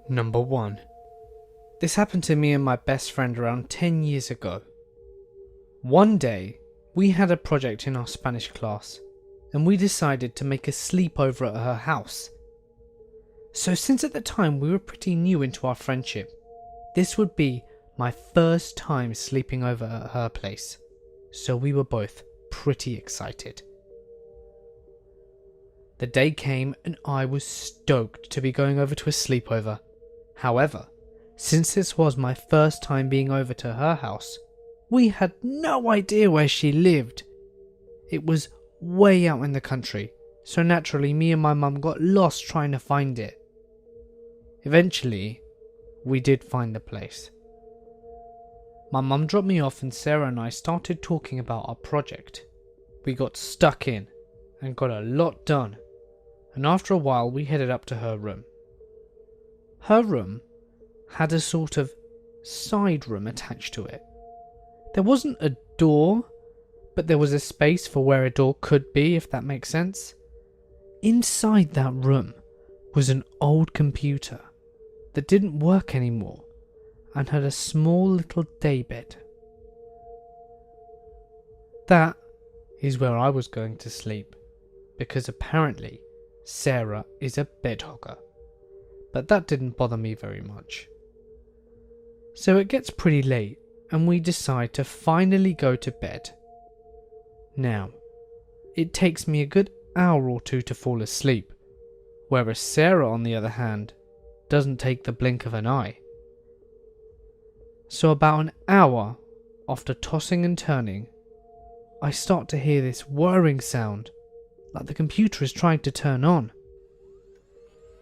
Number 1. This happened to me and my best friend around 10 years ago. One day, we had a project in our Spanish class, and we decided to make a sleepover at her house. So since at the time we were pretty new into our friendship, this would be my first time sleeping over at her place, so we were both pretty excited. The day came and I was stoked to be going over to a sleepover. However, since this was my first time being over to her house, we had no idea where she lived. It was way out in the country, so naturally me and my mum got lost trying to find it. Eventually, we did find the place. My mum dropped me off and Sarah and I started talking about our project. We got stuck in and got a lot done, and after a while we headed up to her room. Her room had a sort of side room attached to it. There wasn't a door, but there was a space for where a door could be, if that makes sense. Inside that room was an old computer that didn't work anymore and had a small little daybed. That is where I was going to sleep, because apparently Sarah is a bed hogger. But that didn't bother me very much. So it gets pretty late and we decide to finally go to bed. Now, it takes me a good hour or two to fall asleep, whereas Sarah, on the other hand, doesn't take the blink of an eye. So about an hour after tossing and turning, I start to hear this whirring sound, like the computer is trying to turn on.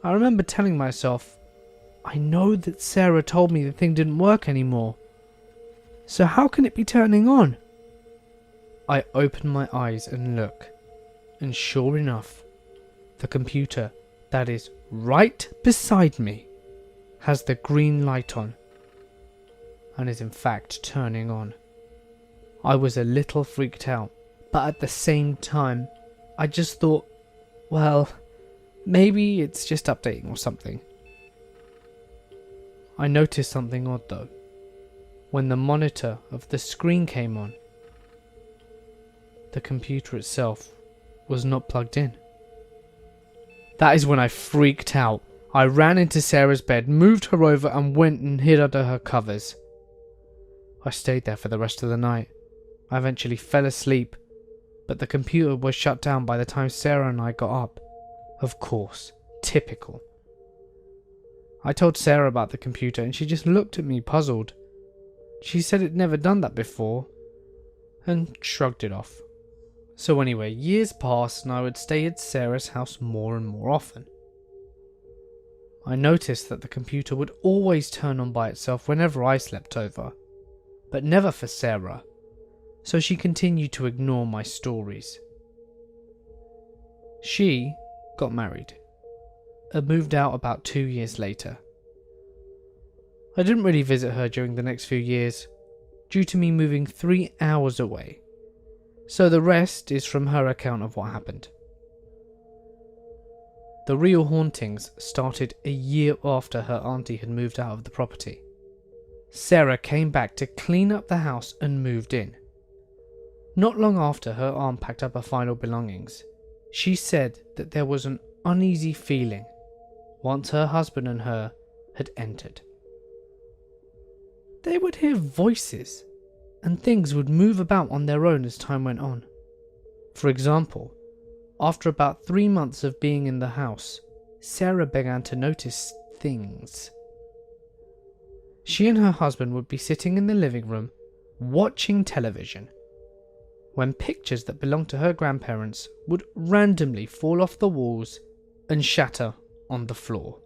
I remember telling myself, I know that Sarah told me the thing didn't work anymore, so how can it be turning on? I open my eyes and look, and sure enough, the computer that is right beside me has the green light on, and is in fact turning on. I was a little freaked out, but at the same time, I just thought, well, maybe it's just updating or something. I noticed something odd though. When the monitor of the screen came on, the computer itself was not plugged in. That is when I freaked out. I ran into Sarah's bed, moved her over and went and hid under her covers. I stayed there for the rest of the night. I eventually fell asleep, but the computer was shut down by the time Sarah and I got up. Of course, typical. I told Sarah about the computer and she just looked at me puzzled. She said it'd never done that before and shrugged it off. So anyway, years passed and I would stay at Sarah's house more and more often. I noticed that the computer would always turn on by itself whenever I slept over, but never for Sarah, so she continued to ignore my stories. She got married and moved out about 2 years later. I didn't really visit her during the next few years, due to me moving 3 hours away, so the rest is from her account of what happened. The real hauntings started a year after her auntie had moved out of the property. Sarah came back to clean up the house and moved in. Not long after her aunt packed up her final belongings, she said that there was an uneasy feeling once her husband and her had entered. They would hear voices and things would move about on their own as time went on. For example, after about 3 months of being in the house, Sarah began to notice things. She and her husband would be sitting in the living room watching television when pictures that belonged to her grandparents would randomly fall off the walls and shatter on the floor.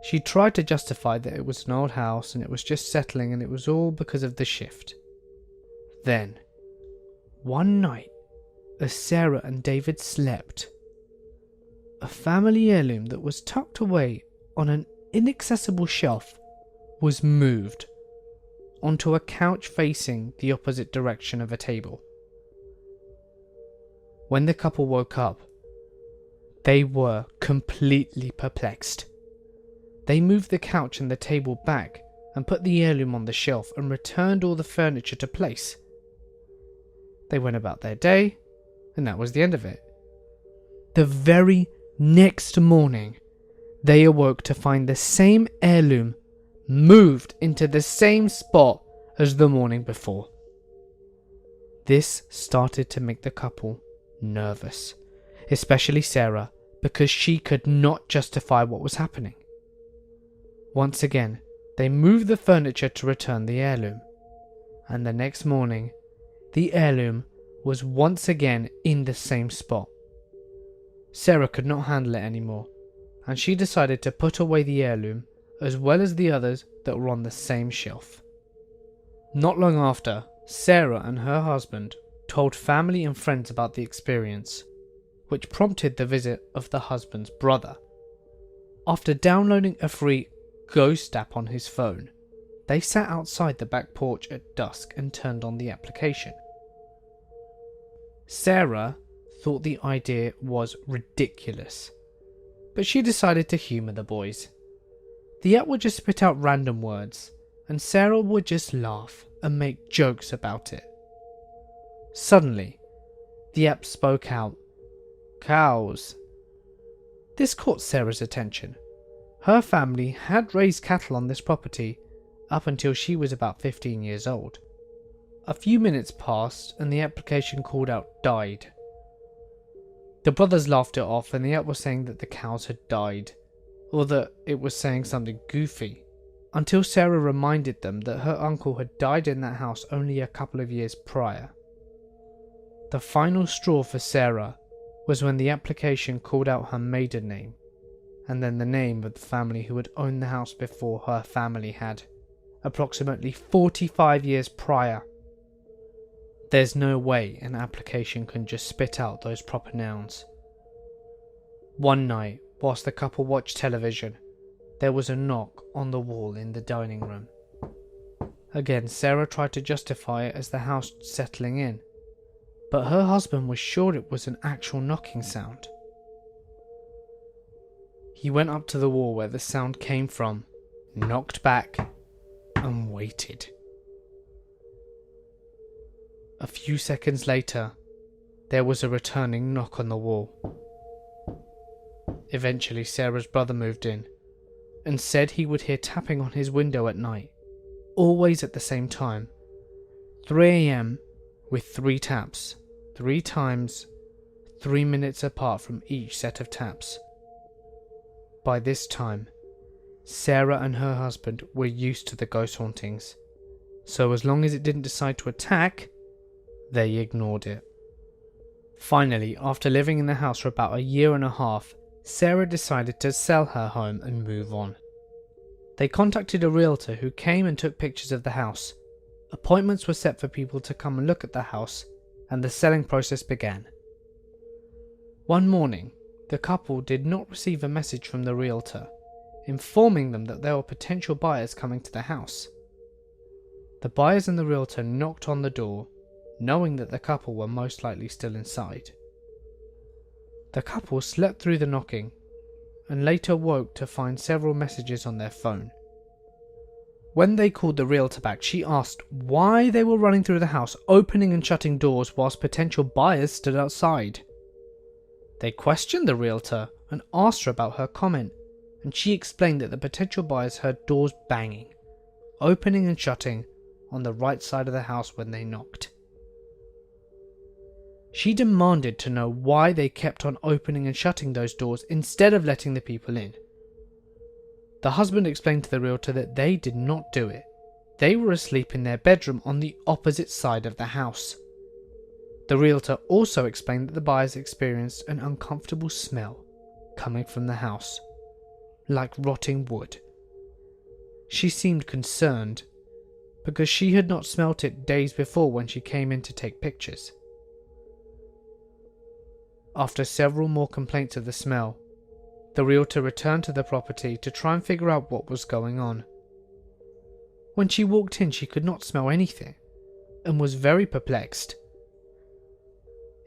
She tried to justify that it was an old house and it was just settling and it was all because of the shift. Then, one night, as Sarah and David slept, a family heirloom that was tucked away on an inaccessible shelf was moved onto a couch facing the opposite direction of a table. When the couple woke up, they were completely perplexed. They moved the couch and the table back and put the heirloom on the shelf and returned all the furniture to place. They went about their day, and that was the end of it. The very next morning, they awoke to find the same heirloom moved into the same spot as the morning before. This started to make the couple nervous, especially Sarah, because she could not justify what was happening. Once again, they moved the furniture to return the heirloom, and the next morning, the heirloom was once again in the same spot. Sarah could not handle it anymore, and she decided to put away the heirloom as well as the others that were on the same shelf. Not long after, Sarah and her husband told family and friends about the experience, which prompted the visit of the husband's brother. After downloading a free ghost app on his phone, they sat outside the back porch at dusk and turned on the application. Sarah thought the idea was ridiculous, but she decided to humour the boys. The app would just spit out random words, and Sarah would just laugh and make jokes about it. Suddenly, the app spoke out, "Cows." This caught Sarah's attention. Her family had raised cattle on this property up until she was about 15 years old. A few minutes passed and the application called out "died." The brothers laughed it off, and the app was saying that the cows had died, or that it was saying something goofy, until Sarah reminded them that her uncle had died in that house only a couple of years prior. The final straw for Sarah was when the application called out her maiden name, and then the name of the family who had owned the house before her family had, approximately 45 years prior. There's no way an application can just spit out those proper nouns. One night, whilst the couple watched television, there was a knock on the wall in the dining room. Again, Sarah tried to justify it as the house settling in, but her husband was sure it was an actual knocking sound. He went up to the wall where the sound came from, knocked back, and waited. A few seconds later, there was a returning knock on the wall. Eventually, Sarah's brother moved in and said he would hear tapping on his window at night, always at the same time, 3 a.m. with 3 taps, 3 times, 3 minutes apart from each set of taps. By this time, Sarah and her husband were used to the ghost hauntings, so as long as it didn't decide to attack, they ignored it. Finally, after living in the house for about a year and a half, Sarah decided to sell her home and move on. They contacted a realtor who came and took pictures of the house. Appointments were set for people to come and look at the house, and the selling process began. One morning, the couple did not receive a message from the realtor, informing them that there were potential buyers coming to the house. The buyers and the realtor knocked on the door, knowing that the couple were most likely still inside. The couple slept through the knocking and later woke to find several messages on their phone. When they called the realtor back, she asked why they were running through the house, opening and shutting doors whilst potential buyers stood outside. They questioned the realtor and asked her about her comment, and she explained that the potential buyers heard doors banging, opening and shutting on the right side of the house when they knocked. She demanded to know why they kept on opening and shutting those doors instead of letting the people in. The husband explained to the realtor that they did not do it. They were asleep in their bedroom on the opposite side of the house. The realtor also explained that the buyers experienced an uncomfortable smell coming from the house, like rotting wood. She seemed concerned because she had not smelt it days before when she came in to take pictures. After several more complaints of the smell, the realtor returned to the property to try and figure out what was going on. When she walked in, she could not smell anything and was very perplexed.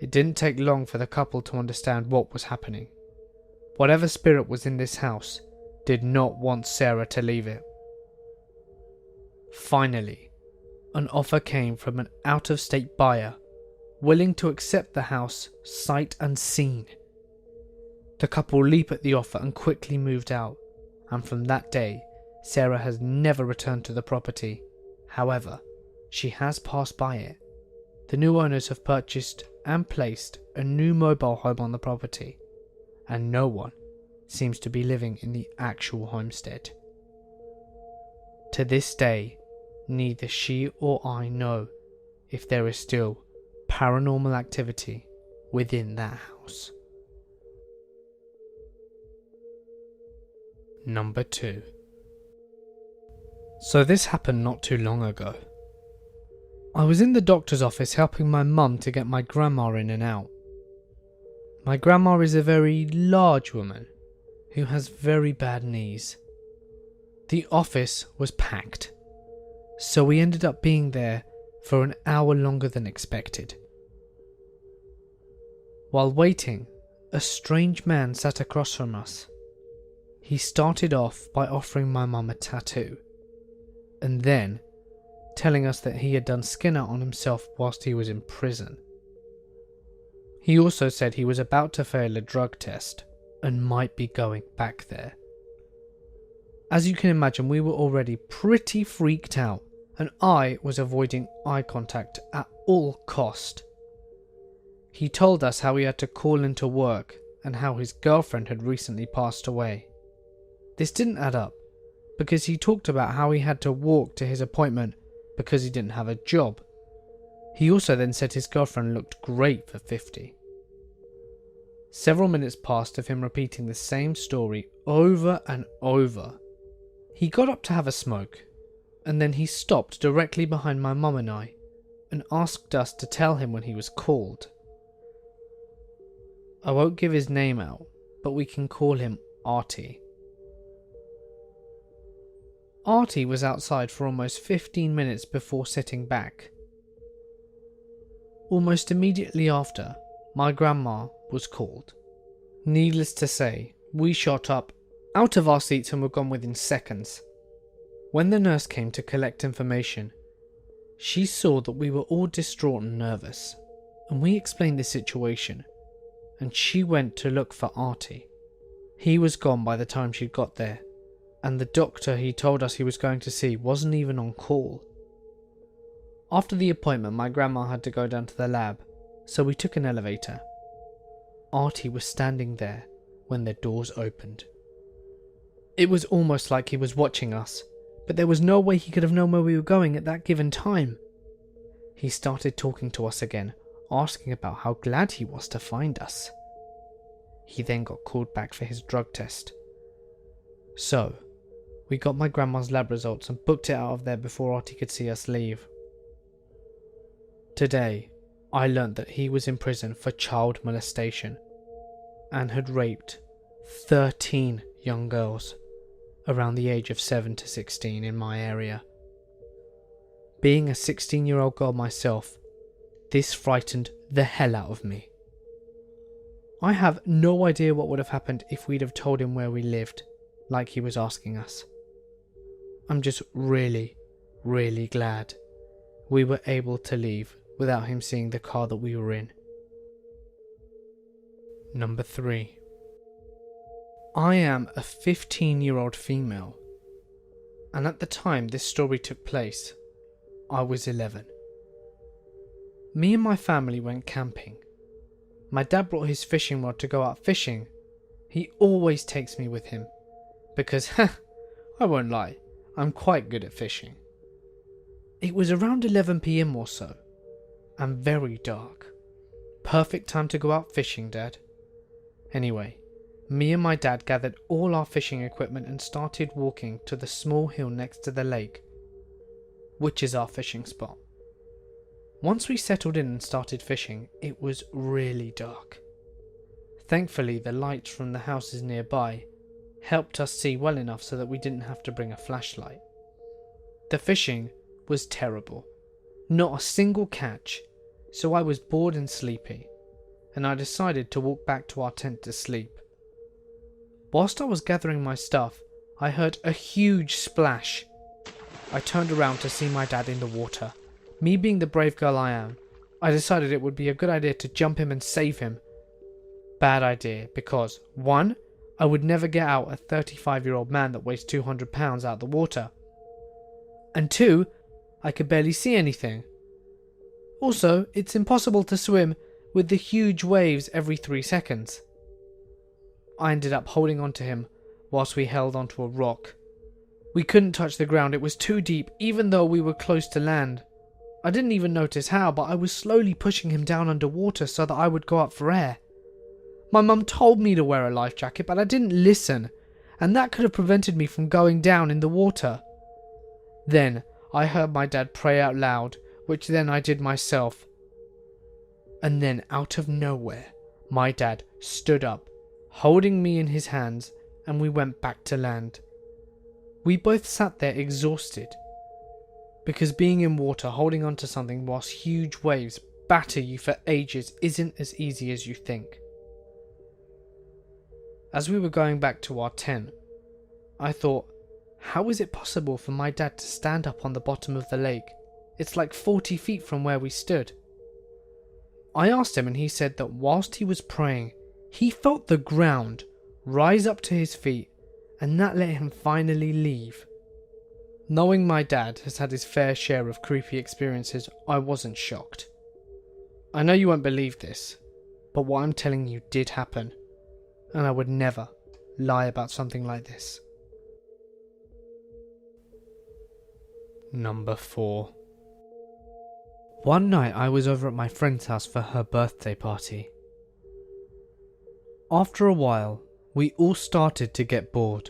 It didn't take long for the couple to understand what was happening. Whatever spirit was in this house did not want Sarah to leave it. Finally, an offer came from an out-of-state buyer willing to accept the house sight unseen. The couple leaped at the offer and quickly moved out, and from that day, Sarah has never returned to the property. However, she has passed by it. The new owners have purchased and placed a new mobile home on the property, and no one seems to be living in the actual homestead. To this day, neither she or I know if there is still paranormal activity within that house. Number 2. So this happened not too long ago. I was in the doctor's office helping my mum to get my grandma in and out. My grandma is a very large woman who has very bad knees. The office was packed, so we ended up being there for an hour longer than expected. While waiting, a strange man sat across from us. He started off by offering my mum a tattoo, and then telling us that he had done skin art on himself whilst he was in prison. He also said he was about to fail a drug test and might be going back there. As you can imagine, we were already pretty freaked out, and I was avoiding eye contact at all cost. He told us how he had to call into work and how his girlfriend had recently passed away. This didn't add up, because he talked about how he had to walk to his appointment because he didn't have a job. He also then said his girlfriend looked great for 50. Several minutes passed of him repeating the same story over and over. He got up to have a smoke, and then he stopped directly behind my mum and I, and asked us to tell him when he was called. I won't give his name out, but we can call him Artie. Artie was outside for almost 15 minutes before sitting back. Almost immediately after, my grandma was called. Needless to say, we shot up out of our seats and were gone within seconds. When the nurse came to collect information, she saw that we were all distraught and nervous, and we explained the situation, and she went to look for Artie. He was gone by the time she got there, and the doctor he told us he was going to see wasn't even on call. After the appointment, my grandma had to go down to the lab, so we took an elevator. Artie was standing there when the doors opened. It was almost like he was watching us, but there was no way he could have known where we were going at that given time. He started talking to us again, asking about how glad he was to find us. He then got called back for his drug test. So, we got my grandma's lab results and booked it out of there before Artie could see us leave. Today, I learnt that he was in prison for child molestation and had raped 13 young girls around the age of 7 to 16 in my area. Being a 16-year-old girl myself, this frightened the hell out of me. I have no idea what would have happened if we'd have told him where we lived, like he was asking us. I'm just really, really glad we were able to leave without him seeing the car that we were in. Number 3. I am a 15-year-old female, and at the time this story took place, I was 11. Me and my family went camping. My dad brought his fishing rod to go out fishing. He always takes me with him, because, I won't lie, I'm quite good at fishing. It was around 11 PM or so, and very dark. Perfect time to go out fishing, Dad. Anyway, me and my dad gathered all our fishing equipment and started walking to the small hill next to the lake, which is our fishing spot. Once we settled in and started fishing, it was really dark. Thankfully, the lights from the houses nearby helped us see well enough so that we didn't have to bring a flashlight. The fishing was terrible. Not a single catch, so I was bored and sleepy, and I decided to walk back to our tent to sleep. Whilst I was gathering my stuff, I heard a huge splash. I turned around to see my dad in the water. Me being the brave girl I am, I decided it would be a good idea to jump him and save him. Bad idea, because 1. I would never get out a 35-year-old man that weighs 200 pounds out of the water. And 2, I could barely see anything. Also, it's impossible to swim with the huge waves every 3 seconds. I ended up holding onto him whilst we held onto a rock. We couldn't touch the ground, it was too deep, even though we were close to land. I didn't even notice how, but I was slowly pushing him down underwater so that I would go up for air. My mum told me to wear a life jacket, but I didn't listen, and that could have prevented me from going down in the water. Then I heard my dad pray out loud, which then I did myself. And then out of nowhere, my dad stood up, holding me in his hands, and we went back to land. We both sat there exhausted, because being in water holding onto something whilst huge waves batter you for ages isn't as easy as you think. As we were going back to our tent, I thought, how is it possible for my dad to stand up on the bottom of the lake? It's like 40 feet from where we stood. I asked him and he said that whilst he was praying, he felt the ground rise up to his feet, and that let him finally leave. Knowing my dad has had his fair share of creepy experiences, I wasn't shocked. I know you won't believe this, but what I'm telling you did happen, and I would never lie about something like this. Number 4. One night I was over at my friend's house for her birthday party. After a while, we all started to get bored,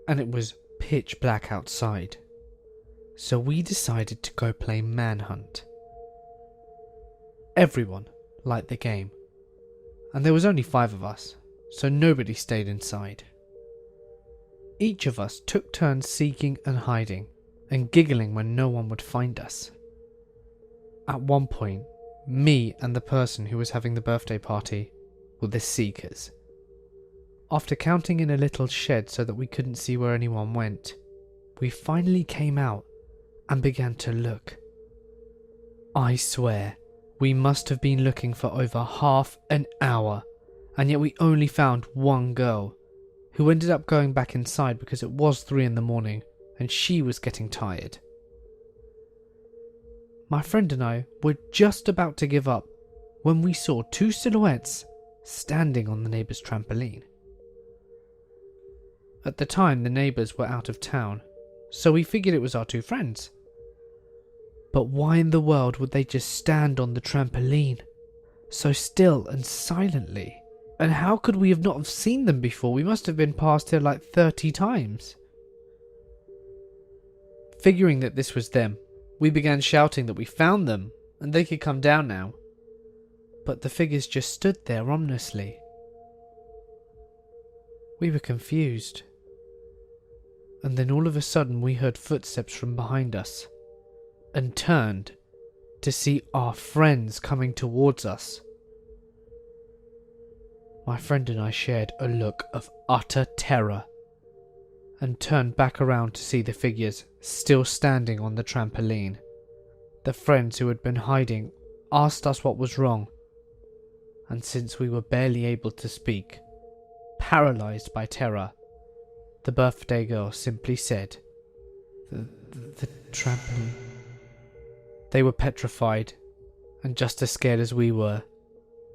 and it was pitch black outside, so we decided to go play manhunt. Everyone liked the game, and there was only 5 of us, so nobody stayed inside. Each of us took turns seeking and hiding, and giggling when no one would find us. At one point, me and the person who was having the birthday party were the seekers. After counting in a little shed so that we couldn't see where anyone went, we finally came out and began to look. I swear, we must have been looking for over half an hour, and yet we only found one girl, who ended up going back inside because it was 3 a.m. and she was getting tired. My friend and I were just about to give up when we saw 2 silhouettes standing on the neighbour's trampoline. At the time, the neighbours were out of town, so we figured it was our 2 friends. But why in the world would they just stand on the trampoline, so still and silently? And how could we have not have seen them before? We must have been past here like 30 times. Figuring that this was them, we began shouting that we found them and they could come down now. But the figures just stood there ominously. We were confused. And then all of a sudden we heard footsteps from behind us, and turned to see our friends coming towards us. My friend and I shared a look of utter terror, and turned back around to see the figures still standing on the trampoline. The friends who had been hiding asked us what was wrong, and since we were barely able to speak, paralysed by terror, the birthday girl simply said, The trampoline. They were petrified, and just as scared as we were,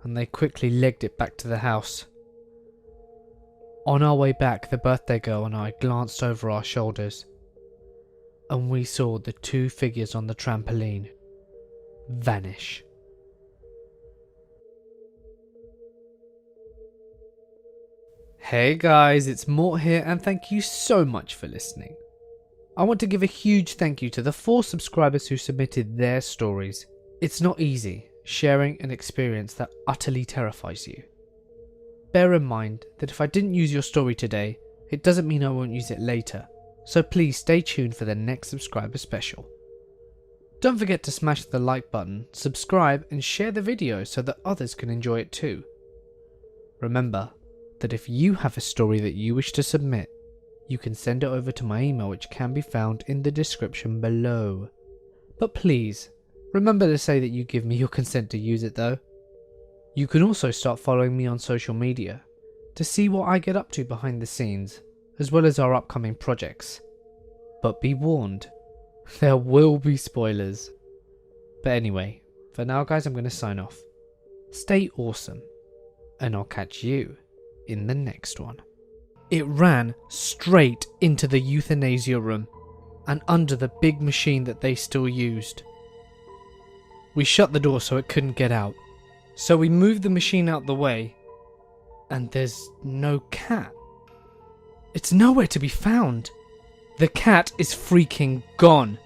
and they quickly legged it back to the house. On our way back, the birthday girl and I glanced over our shoulders, and we saw the 2 figures on the trampoline vanish. Hey guys, it's Mort here, and thank you so much for listening. I want to give a huge thank you to the 4 subscribers who submitted their stories. It's not easy sharing an experience that utterly terrifies you. Bear in mind that if I didn't use your story today, it doesn't mean I won't use it later, so please stay tuned for the next subscriber special. Don't forget to smash the like button, subscribe and share the video so that others can enjoy it too. Remember that if you have a story that you wish to submit, you can send it over to my email, which can be found in the description below. But please, remember to say that you give me your consent to use it though. You can also start following me on social media to see what I get up to behind the scenes, as well as our upcoming projects. But be warned, there will be spoilers. But anyway, for now guys, I'm going to sign off. Stay awesome, and I'll catch you in the next one. It ran straight into the euthanasia room and under the big machine that they still used. We shut the door so it couldn't get out. So we moved the machine out the way, and there's no cat. It's nowhere to be found. The cat is freaking gone.